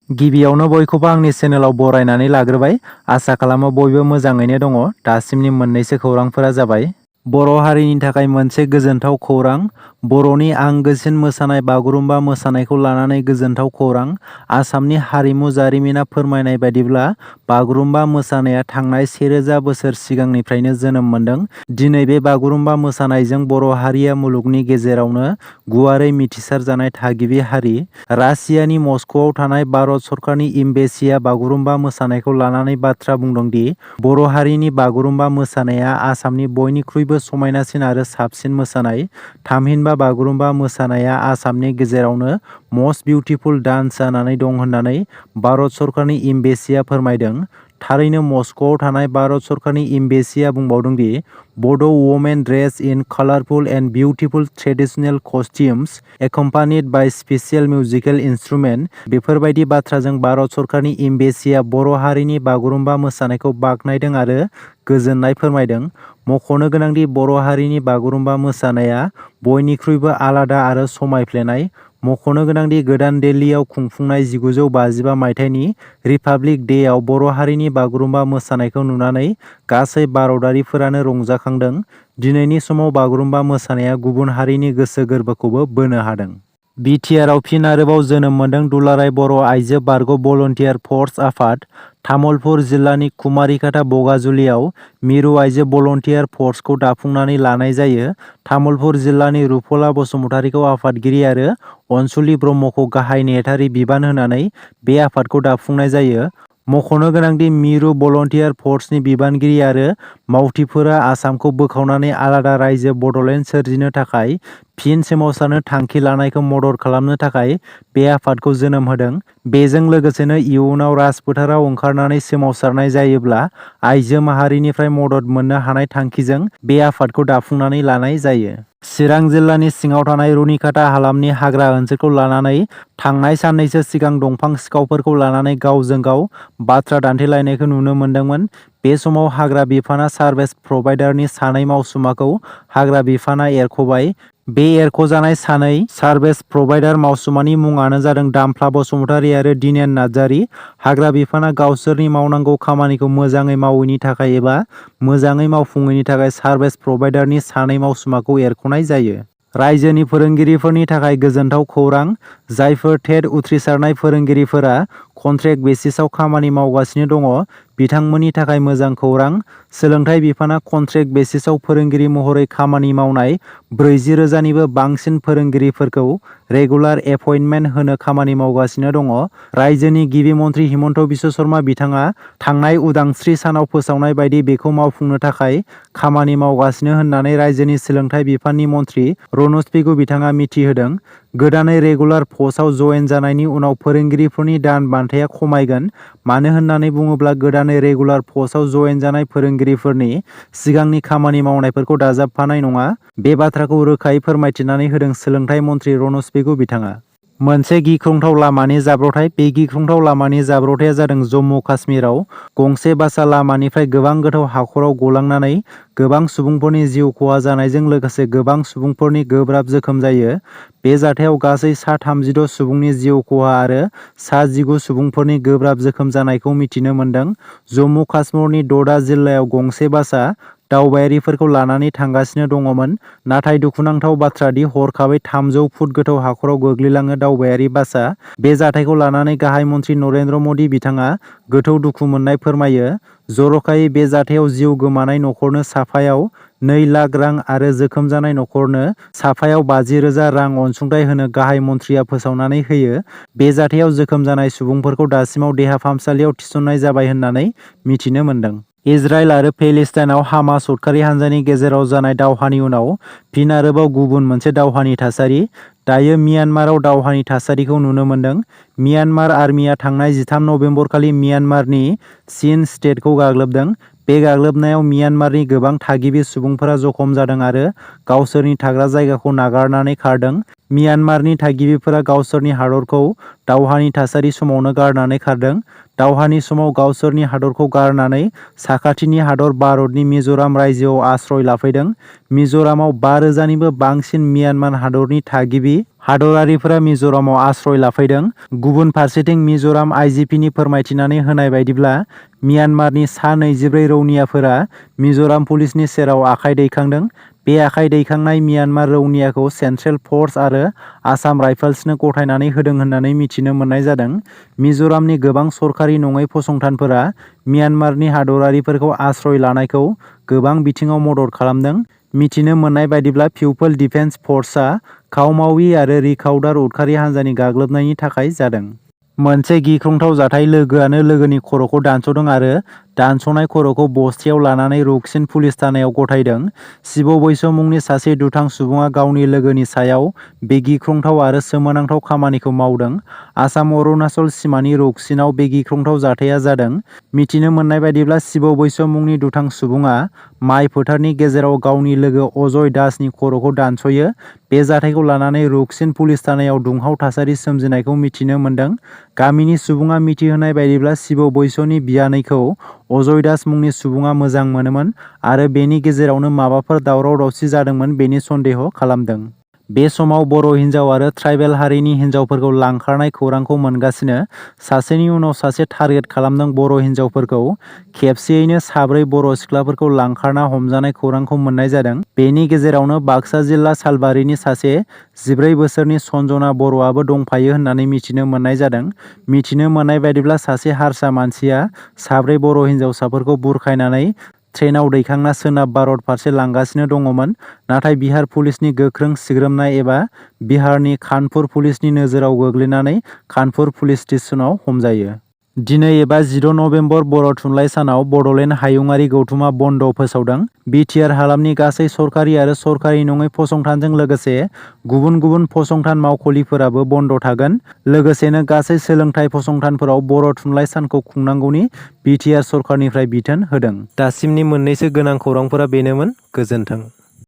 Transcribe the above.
गिबियावनो बयखौबो आंनि चेनेलाव बरायनानै लाग्रोबाय। आसा खालामो बयबो मोजाङैनो दङ। दासिमनि मोननैसो खौरांफोरा जाबाय। बर' हारिनि थाखाय मोनसे गोजोनथाव खौरां। बर'नि आंगोसिन मोसानाय बागुरुम्बा मोसानायखौ लानानै गोजोनथाव खौरां। आसामनि हारिमु जारिमिना फोरमायनाय बायदिब्ला बागुरुम्बा मोसानाया थांनाय 1000 बोसोर सिगांनिफ्रायनो जोनोम मोनदों। दिनै बे बागुरुम्बा मोसानायजों बर' हारिया मुलुगनि गेजेरावनो गुवारै मिथिसारजानाय थागिबि हारि। रासियानि मस्क'आव थानाय भारत सरकारनि इम्बेसिया बागुरुम्बा मोसानायखौ लानानै बाथ्रा बुंदों दि बर' हारिनि बागुरुम्बा मोसानाया आसामनि बयनिख्रुइबो समायनासिन आरो साबसिन मोसानाय। थामहिनबा बागुरुम्बा मोसानाया आसामनि गेजेरावनो मस्ट बिउटिफुल डान्स जानानै दं होननानै भारत सरकारनि इम्बेसिया फोरमायदों। थारैनो मस्क'आव थानाय भारत सरकारनि इम्बेसिया बुंबावदों the Bodo' women dress in colourful and beautiful traditional costumes accompanied by special musical instrument. बेफोरबायदि बाथ्राजों भारत सरकारनि इम्बेसिया बर' हारिनि बागुरुम्बा मोसानायखौ बाख्नायदों आरो गोजोननाय फोरमायदों। मख'नो गोनांदि बर' हारिनि बागुरुम्बा मोसानाया बयनिख्रुइबो आलादा आरो समायफ्लेनाय। मख'नो गोनांदि गोदान दिल्लीआव खुंफुंनाय 1955 मायथाइनि रिपाब्लिक डेआव बर' हारिनि बागुरुम्बा मोसानायखौ नुनानै गासै भारतारिफोरानो रंजाखांदों। दिनैनि समाव बागुरुम्बा मोसानाया गुबुन हारिनि गोसो गोरबोखौबो बोनो हादों। बिटिआरआव फिन आरोबाव जोनोम मोनदों दुलाराय बर' आइजो बारग' भलन्टियार फर्स आफाद। तामुलपुर जिल्लानि कुमारिकाटा बगाजुलियाव मिरु आइजो भलन्टियार फर्सखौ दाफुंनानै लानाय जायो। तामुलपुर जिल्लानि रुपला बसुमतारीखौ आफादगिरि आरो अनसुलि ब्रह्मखौ गाहाय नेहाथारि बिबान होनानै बे आफादखौ दाफुंनाय जायो। मख'नो गोनांदि मिरु भलन्टियार फर्सनि बिबानगिरि आरो मावथिफोरा आसामखौ बोखावनानै आलादा रायजो बड'लेण्ड सोरजिनो थाखाय फिन सोमावसारनो थांखि लानायखौ मदद खालामनो थाखाय बे आफादखौ जोनोम होदों। बेजों लोगोसेनो इयुनाव राजफोथाराव ओंखारनानै सोमावसारनाय जायोब्ला आइजो माहारिनिफ्राय मदद मोननो हानाय थांखिजों बे आफादखौ दाफुंनानै लानाय जायो। चिरां जिल्लानि सिङाव थानाय रुनिकाटा हालामनि हाग्रा ओनसोलखौ लानानै थांनाय साननैसो सिगां दंफां सिखावफोरखौ लानानै गावजों गाव बाथ्रा दान्थेलायनायखौ नुनो मोन्दोंमोन। बे समाव हाग्रा बिफाना सार्भिस प्रभाइडारनि सानै मावसुमाखौ हाग्रा बिफाना एरख'बाय। बे एरख'जानाय सानै सार्भिस प्रभाइडार मावसुमानि मुङानो जादों दामफ्ला बसुमतारी आरो दिनेन नार्जारी। हाग्रा बिफाना गावसोरनि मावनांगौ खामानिखौ मोजाङै मावैनि थाखाय एबा मोजाङै मावफुङैनि थाखाय सार्भिस प्रभाइडारनि सानै मावसुमाखौ एरख'नाय जायो। रायजोनि फोरोंगिरिफोरनि थाखाय गोजोनथाव खौरां। जायफोर टेट उथ्रिसारनाय फोरोंगिरिफोरा कन्ट्रेक्ट बेसिसआव खामानि मावगासिनो दङ बिथांमोननि थाखाय मोजां खौरां। सोलोंथाइ बिफाना कन्ट्रेक्ट बेसिसआव फोरोंगिरि महरै खामानि मावनाय 40,000निबो बांसिन फोरोंगिरिफोरखौ रेगुलार एपइन्टमेन्ट होनो खामानि मावगासिनो दङ। रायजोनि गिबि मन्थ्रि हिमन्त बिश्व शर्मा बिथाङा थांनाय उदांस्रि सानाव फोसावनाय बायदि बेखौ मावफुंनो थाखाय खामानि मावगासिनो होननानै रायजोनि सोलोंथाइ बिफाननि मन्थ्रि रनज पेगु बिथाङा मिथिहोदों। गोदानै रेगुलार पस्टआव जयेन जानायनि उनाव फोरोंगिरिफोरनि दान बान्थाया खमायगोन। मानो होननानै बुङोब्ला गोदानै रेगुलार पस्टआव जयेन जानाय फोरोंगिरिफोरनि सिगांनि खामानि मावनायफोरखौ दाजाबफानाय नङा। बे बाथ्राखौ रोखायै फोरमायथिनानै होदों सोलोंथाइ मन्थ्रि रनज पेगु बिथाङा। मोनसे गिख्रंथाव लामानि जाब्रबथाय। बे गिख्रंथाव लामानि जाब्रबथाया जादों जम्मु काश्मीराव गंसे बासआ लामानिफ्राय गोबां गोथौ हाखराव गलांनानै गोबां सुबुंफोरनि जिउ खहा जानायजों लोगोसे गोबां सुबुंफोरनि गोब्राब जोखोम जायो। बे जाथायाव गासै सा 36 सुबुंनि जिउ खहा आरो सा 19 सुबुंफोरनि गोब्राब जोखोम जानायखौ मिथिनो मोन्दों। जम्मु काश्मीरनि ड'डा जिल्लायाव गंसे बासआ दावबायारिफोरखौ लानानै थांगासिनो दङमोन। नाथाय दुखुनांथाव बाथ्रा दि हरखाबै 300 फुट गोथौ हाखराव गोग्लैलाङो दावबायारि बासआ। बे जाथायखौ लानानै गाहाय मन्थ्रि नरेन्द्र मदि बिथाङा गोथौ दुखु मोन्नाय फोरमायो। जर'खायै बे जाथायाव जिउ गोमानाय नखरनो साफायाव 2 लाख रां आरो जोखोम जानाय नखरनो साफायाव 50,000 रां अनसुंथाइ होनो गाहाय मन्थ्रिया फोसावनानै होयो। बे जाथायाव जोखोम जानाय सुबुंफोरखौ दासिमाव देहा फाहामसालियाव थिसननाय जाबाय होननानै मिथिनो मोन्दों। इजराइल आरो पेलेस्टाइनआव हामास उदखारि हान्जानि गेजेराव जानाय दावहानि उनाव फिन आरोबाव गुबुन मोनसे दावहानि थासारि। दायो म्यानमाराव दावहानि थासारिखौ नुनो मोन्दों। म्यानमार आर्मिया थांनाय 13 नबेम्बरखालि म्यानमारनि चिन स्टेटखौ गाग्लोबदों। बे गाग्लोबनायाव म्यानमारनि गोबां थागिबि सुबुंफोरा जखम जादों आरो गावसोरनि थाग्रा जायगाखौ नागारनानै खारदों। म्यानमारनि थागिबिफोरा गावसोरनि हादरखौ दावहानि थासारि समावनो गारनानै खारदों। दावहानि समाव गावसोरनि हादरखौ गारनानै साखाथिनि हादर भारतनि मिज'राम रायजोआव आश्रय लाफैदों। मिज'रामाव 5,000निबो बांसिन म्यानमार हादरनि थागिबि हादरारिफोरा मिज'रामाव आश्रय लाफैदों। गुबुन फारसेथिं मिज'राम आइजिपिनि फोरमायथिनानै होनाय बायदिब्ला म्यानमारनि सा 24 रौनियाफोरा मिज'राम पुलिसनि सेराव आखाइ दैखांदों। बे आखाइ दैखांनाय म्यानमार रौनियाखौ सेन्ट्रेल फर्स आरो आसाम राइफल्सनो गथायनानै होदों होननानै मिथिनो मोननाय जादों। मिज'रामनि गोबां सरकारि नङै फसंथानफोरा म्यानमारनि हादरारिफोरखौ आश्रय लानायखौ गोबां बिथिङाव मदद खालामदों। मिथिनो मोननाय बायदिब्ला पिपल डिफेन्स फर्सआ खाव-मावि आरो रिकाउडार उदखारि हान्जानि गाग्लोबनायनि थाखाय जादों। मोनसे गिख्रंथाव जाथाय लोगोआनो लोगोनि खर'खौ दानस'दों आरो दानस'नाय खर'खौ बस्तायाव लानानै रकसिन पुलिस थानायाव गथायदों। शिव बैस' मुंनि सासे दुथां सुबुङा गावनि लोगोनि सायाव बे गिख्रंथाव आरो सोमोनांथाव खामानिखौ मावदों। आसाम अरुणाचल सिमानि रकसिनआव बे गिख्रंथाव जाथाया जादों। मिथिनो मोननाय बायदिब्ला शिव बैस' मुंनि दुथां सुबुङा माइ फोथारनि गेजेराव गावनि लोगो अजय दासनि खर'खौ दानस'यो। बे जाथायखौ लानानै रकसिन पुलिस थानायाव दुंहाव थासारि सोमजिनायखौ मिथिनो मोनदों। गामिनि सुबुङा मिथिहोनाय बायदिब्ला शिव बैस'नि बियानैखौ अजय दास मुंनि सुबुङा मोजां मोनोमोन आरो बेनि गेजेरावनो माबाफोर दावराव-दावसि जादोंमोन बेनि सन्देह खालामदों। बे समाव बर' हिन्जाव आरो ट्राइबेल हारिनि हिन्जावफोरखौ लांखारनाय खौरांखौ मोनगासिनो सासेनि उनाव सासे टारगेट खालामदों बर' हिन्जावफोरखौ। खेबसेयैनो 4 बर' सिख्लाफोरखौ लांखारना हमजानाय खौरांखौ मोननाय जादों। बेनि गेजेरावनो बाक्सा जिल्ला सालबारिनि सासे 14 बोसोरनि सन्जना बर'आबो दंफायो होननानै मिथिनो मोननाय जादों। मिथिनो मोननाय बायदिब्ला सासे हारसा मानसिया 4 बर' हिन्जावसाफोरखौ बुरखायनानै ट्रेनाव दैखांना सोनाब भारत फारसे लांगासिनो दङमोन। नाथाय बिहार पुलिसनि गोख्रों सिग्रोमनाय एबा बिहारनि कानपुर पुलिसनि नोजोराव गोग्लैनानै कानपुर पुलिस स्टेसनाव हमजायो। दिनै एबा 16 नभेम्बर बर' थुनलाइ सानाव बड'लेण्ड हायुङारि गौथुमा बन्द' फोसावदों। बिटिआर हालामनि गासै सरकारि आरो सरकारि नङै फसंथानजों लोगोसे गुबुन गुबुन फसंथान मावख'लिफोराबो बन्द' थागोन। लोगोसेनो गासै सोलोंथाइ फसंथानफोराव बर' थुनलाइ सानखौ खुंनांगौनि बिटिआर सरकारनिफ्राय बिथोन होदों। दासिमनि मोननैसो गोनां खौरांफोरा बेनोमोन। गोजोन्थों।